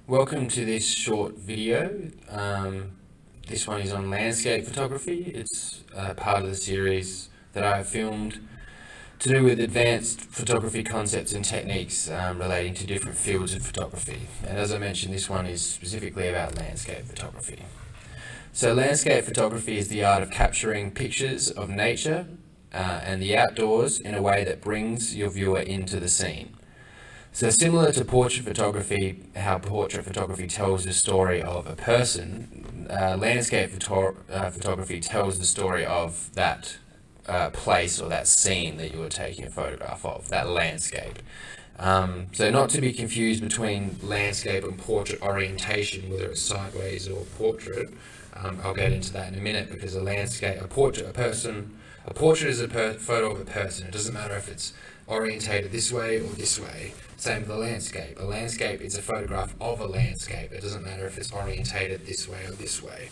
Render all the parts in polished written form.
Welcome to this short video. This one is on landscape photography. It's part of the series that I have filmed to do with advanced photography concepts and techniques relating to different fields of photography. And as I mentioned, this one is specifically about landscape photography. So landscape photography is the art of capturing pictures of nature and the outdoors in a way that brings your viewer into the scene. So similar to portrait photography, how portrait photography tells the story of a person, landscape photography tells the story of that place or that scene that you were taking a photograph of, that landscape. So not to be confused between landscape and portrait orientation, whether it's sideways or portrait. I'll get into that in a minute, because a portrait is a photo of a person. It doesn't matter if it's orientated this way or this way. Same with a landscape. A landscape is a photograph of a landscape. It doesn't matter if it's orientated this way or this way.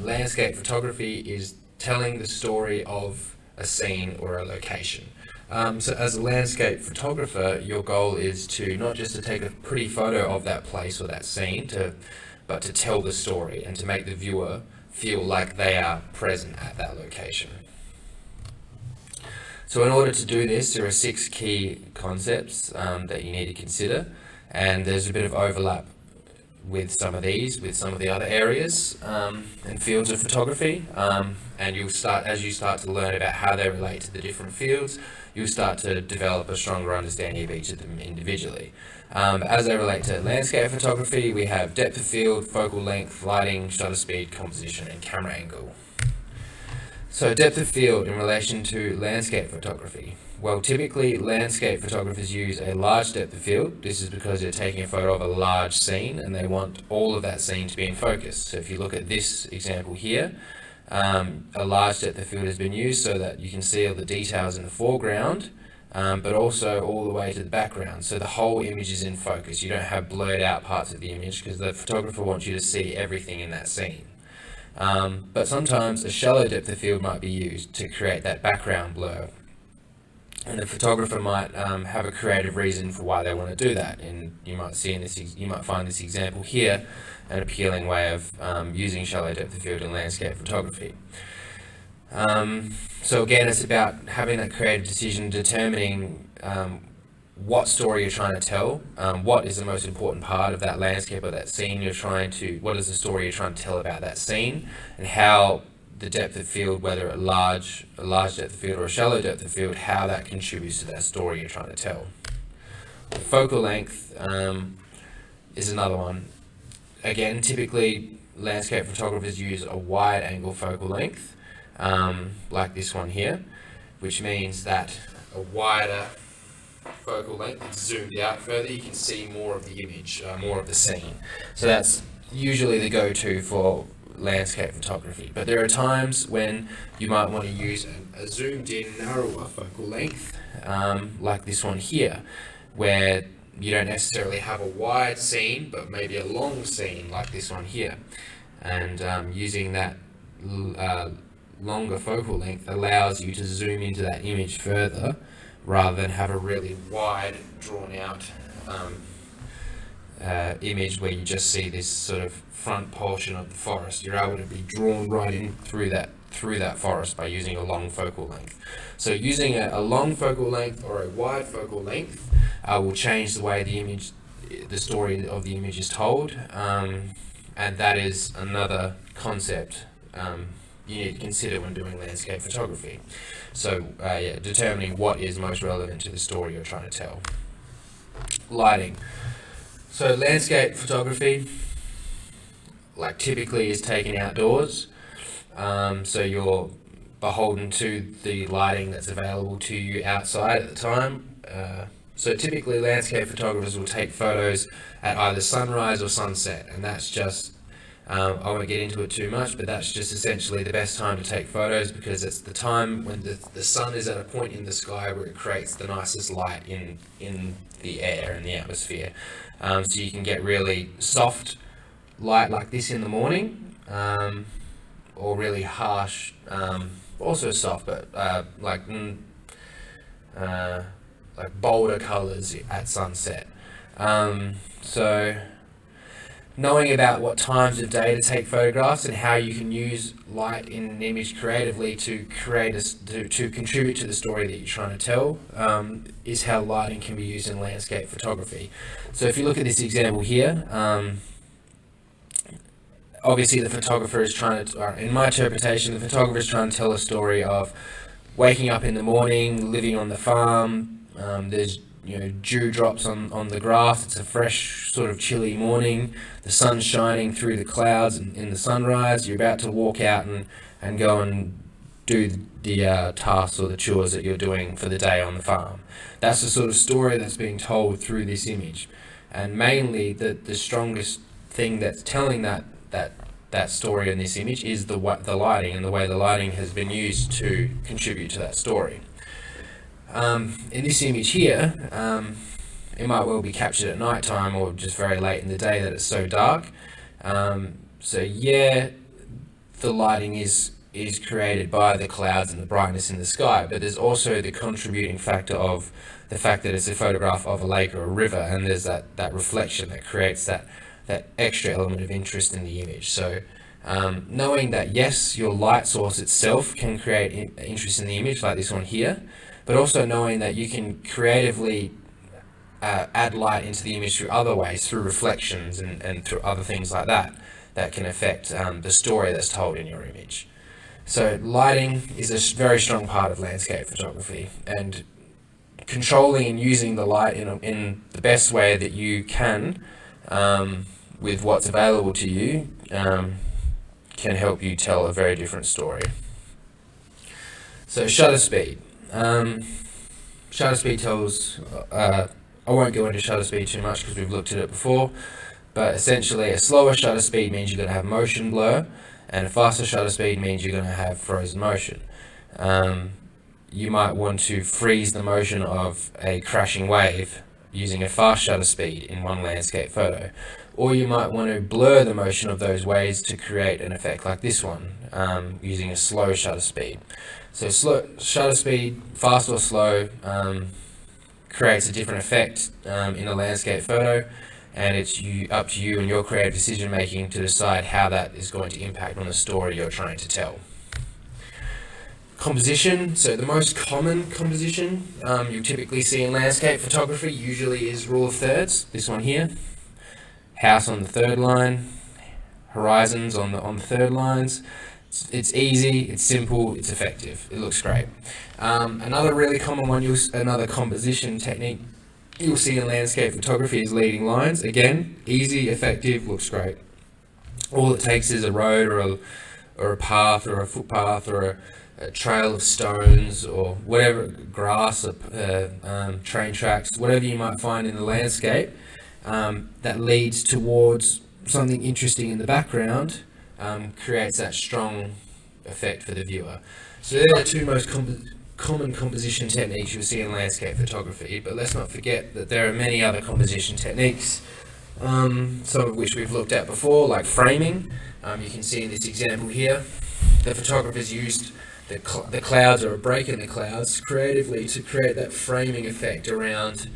Landscape photography is telling the story of a scene or a location. So as a landscape photographer, your goal is to not just to take a pretty photo of that place or that scene, but to tell the story and to make the viewer feel like they are present at that location. So in order to do this, there are 6 key concepts that you need to consider, and there's a bit of overlap with some of these, with some of the other areas and fields of photography, and as you start to learn about how they relate to the different fields, you'll start to develop a stronger understanding of each of them individually. As they relate to landscape photography, we have depth of field, focal length, lighting, shutter speed, composition, and camera angle. So depth of field in relation to landscape photography. Well, typically landscape photographers use a large depth of field. This is because they're taking a photo of a large scene and they want all of that scene to be in focus. So if you look at this example here, a large depth of field has been used so that you can see all the details in the foreground, but also all the way to the background. So the whole image is in focus. You don't have blurred out parts of the image because the photographer wants you to see everything in that scene. But sometimes a shallow depth of field might be used to create that background blur, and the photographer might have a creative reason for why they want to do that. And you might find this example here an appealing way of using shallow depth of field in landscape photography. So again, it's about having that creative decision, determining what story you're trying to tell, what is the most important part of that landscape or that scene what is the story you're trying to tell about that scene, and how the depth of field, whether a large depth of field or a shallow depth of field, how that contributes to that story you're trying to tell. The focal length is another one. Again, typically landscape photographers use a wide angle focal length, like this one here, which means that a wider focal length, it's zoomed out further, you can see more of the image, more of the scene. So that's usually the go-to for landscape photography. But there are times when you might want to use a zoomed in, narrower focal length, like this one here, where you don't necessarily have a wide scene, but maybe a long scene like this one here. And using that longer focal length allows you to zoom into that image further, rather than have a really wide, drawn out image where you just see this sort of front portion of the forest. You're able to be drawn right in through that forest by using a long focal length. So using a long focal length or a wide focal length will change the way the story of the image is told, and that is another concept you need to consider when doing landscape photography. So determining what is most relevant to the story you're trying to tell. Lighting. So landscape photography, typically, is taken outdoors. So you're beholden to the lighting that's available to you outside at the time. So typically landscape photographers will take photos at either sunrise or sunset, and that's just I won't get into it too much, but that's just essentially the best time to take photos, because it's the time when the sun is at a point in the sky where it creates the nicest light in the air and the atmosphere. So you can get really soft light like this in the morning, or really harsh, also soft, but like bolder colors at sunset. So knowing about what times of day to take photographs and how you can use light in an image creatively to to contribute to the story that you're trying to tell is how lighting can be used in landscape photography. So if you look at this example here, obviously the photographer is trying to, in my interpretation, the photographer is trying to tell a story of waking up in the morning, living on the farm. There's dew drops on the grass. It's a fresh, sort of chilly morning. The sun's shining through the clouds in the sunrise. You're about to walk out and go and do the tasks or the chores that you're doing for the day on the farm. That's the sort of story that's being told through this image. And mainly the strongest thing that's telling that story in this image is the lighting and the way the lighting has been used to contribute to that story. In this image here, it might well be captured at night time or just very late in the day that it's so dark. So yeah, the lighting is created by the clouds and the brightness in the sky, but there's also the contributing factor of the fact that it's a photograph of a lake or a river, and there's that reflection that creates that extra element of interest in the image. So knowing that yes, your light source itself can create interest in the image, like this one here, but also knowing that you can creatively add light into the image through other ways, through reflections and through other things like that can affect the story that's told in your image. So lighting is a very strong part of landscape photography, and controlling and using the light in the best way that you can with what's available to you can help you tell a very different story. So shutter speed. Shutter speed tells, I won't go into shutter speed too much because we've looked at it before, but essentially a slower shutter speed means you're going to have motion blur, and a faster shutter speed means you're going to have frozen motion. You might want to freeze the motion of a crashing wave using a fast shutter speed in one landscape photo, or you might want to blur the motion of those waves to create an effect like this one using a slow shutter speed. So slow shutter speed, fast or slow, creates a different effect in a landscape photo, and it's up to you and your creative decision making to decide how that is going to impact on the story you're trying to tell. Composition. So the most common composition you typically see in landscape photography usually is rule of thirds. This one here, house on the third line, horizons on the third lines. It's easy, it's simple, it's effective. It looks great. Another really common one, another composition technique you'll see in landscape photography is leading lines. Again, easy, effective, looks great. All it takes is a road or a path or a footpath or a trail of stones or whatever, grass, train tracks, whatever you might find in the landscape that leads towards something interesting in the background, creates that strong effect for the viewer. So they're the two most common composition techniques you'll see in landscape photography, but let's not forget that there are many other composition techniques, some of which we've looked at before, like framing. You can see in this example here, the photographer's used the clouds or a break in the clouds creatively to create that framing effect around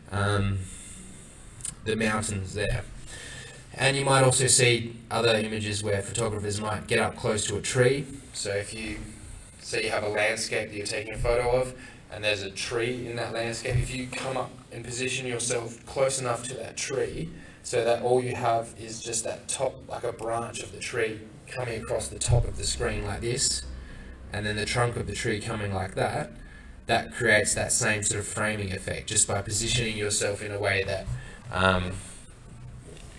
the mountains there. And you might also see other images where photographers might get up close to a tree. So if you say you have a landscape that you're taking a photo of and there's a tree in that landscape, if you come up and position yourself close enough to that tree so that all you have is just that top, like a branch of the tree coming across the top of the screen like this, and then the trunk of the tree coming like that, that creates that same sort of framing effect just by positioning yourself in a way that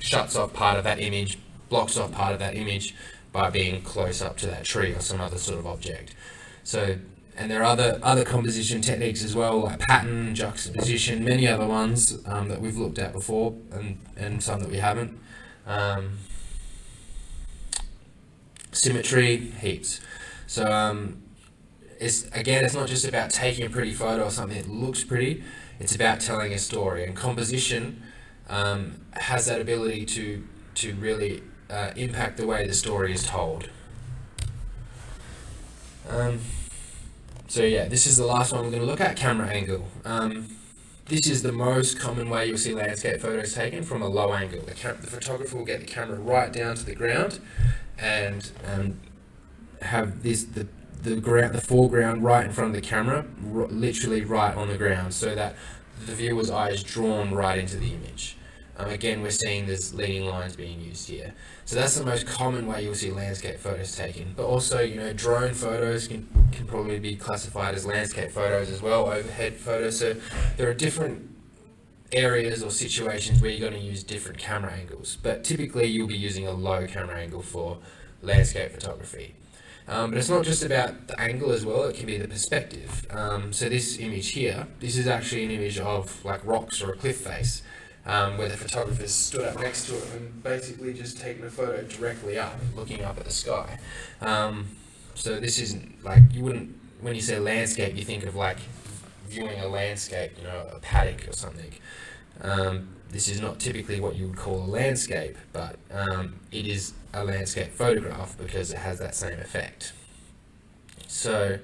shuts off part of that image, blocks off part of that image by being close up to that tree or some other sort of object. So, and there are other composition techniques as well, like pattern, juxtaposition, many other ones that we've looked at before, and some that we haven't. Symmetry, heaps. So it's not just about taking a pretty photo or something that looks pretty, it's about telling a story. And composition has that ability to really impact the way the story is told. So yeah, this is the last one we're going to look at, camera angle. this is the most common way you'll see landscape photos taken, from a low angle. The photographer will get the camera right down to the ground and have the foreground right in front of the camera, literally right on the ground, so that the viewer's eye is drawn right into the image. Again, we're seeing there's leading lines being used here. So that's the most common way you'll see landscape photos taken. But also, drone photos can probably be classified as landscape photos as well, overhead photos. So there are different areas or situations where you're going to use different camera angles. But typically you'll be using a low camera angle for landscape photography. But it's not just about the angle as well, it can be the perspective. So this image here, this is actually an image of like rocks or a cliff face, where the photographer's stood up next to it and basically just taken a photo directly up, looking up at the sky. So this isn't like, when you say landscape, you think of like viewing a landscape, a paddock or something. This is not typically what you would call a landscape, but it is a landscape photograph because it has that same effect. So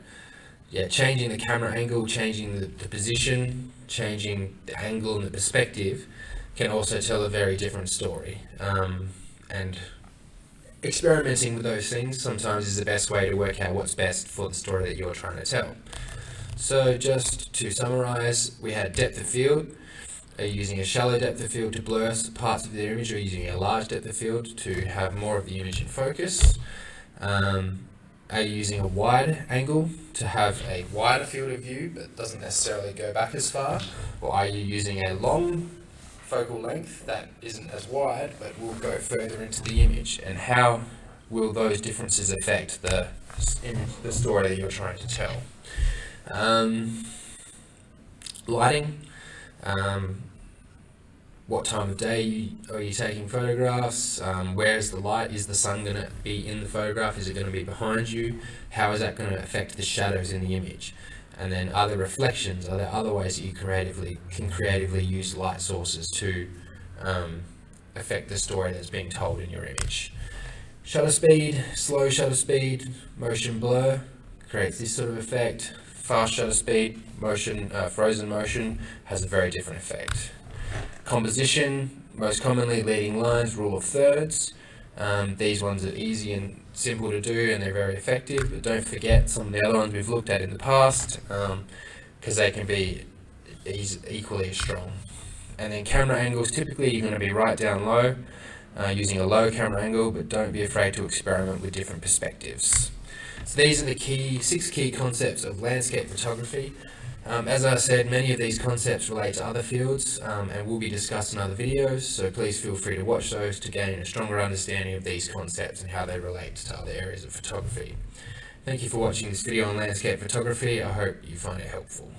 yeah, changing the camera angle, changing the position, changing the angle and the perspective can also tell a very different story. And experimenting with those things sometimes is the best way to work out what's best for the story that you're trying to tell. So just to summarize, we had depth of field. Are you using a shallow depth of field to blur parts of the image, or are you using a large depth of field to have more of the image in focus? Are you using a wide angle to have a wider field of view but doesn't necessarily go back as far? Or are you using a long focal length that isn't as wide but will go further into the image? And how will those differences affect the story that you're trying to tell? Lighting. What time of day are you taking photographs? Where is the light? Is the sun going to be in the photograph? Is it going to be behind you? How is that going to affect the shadows in the image? And then are there reflections? Are there other ways that you can creatively use light sources to affect the story that's being told in your image? Shutter speed, slow shutter speed, motion blur creates this sort of effect. Fast shutter speed, frozen motion has a very different effect. Composition, most commonly leading lines, rule of thirds. These ones are easy and simple to do, and they're very effective, but don't forget some of the other ones we've looked at in the past, because they can be equally as strong. And then camera angles, typically you're going to be right down low, using a low camera angle, but don't be afraid to experiment with different perspectives. So these are the 6 key concepts of landscape photography. As I said, many of these concepts relate to other fields and will be discussed in other videos, so please feel free to watch those to gain a stronger understanding of these concepts and how they relate to other areas of photography. Thank you for watching this video on landscape photography. I hope you find it helpful.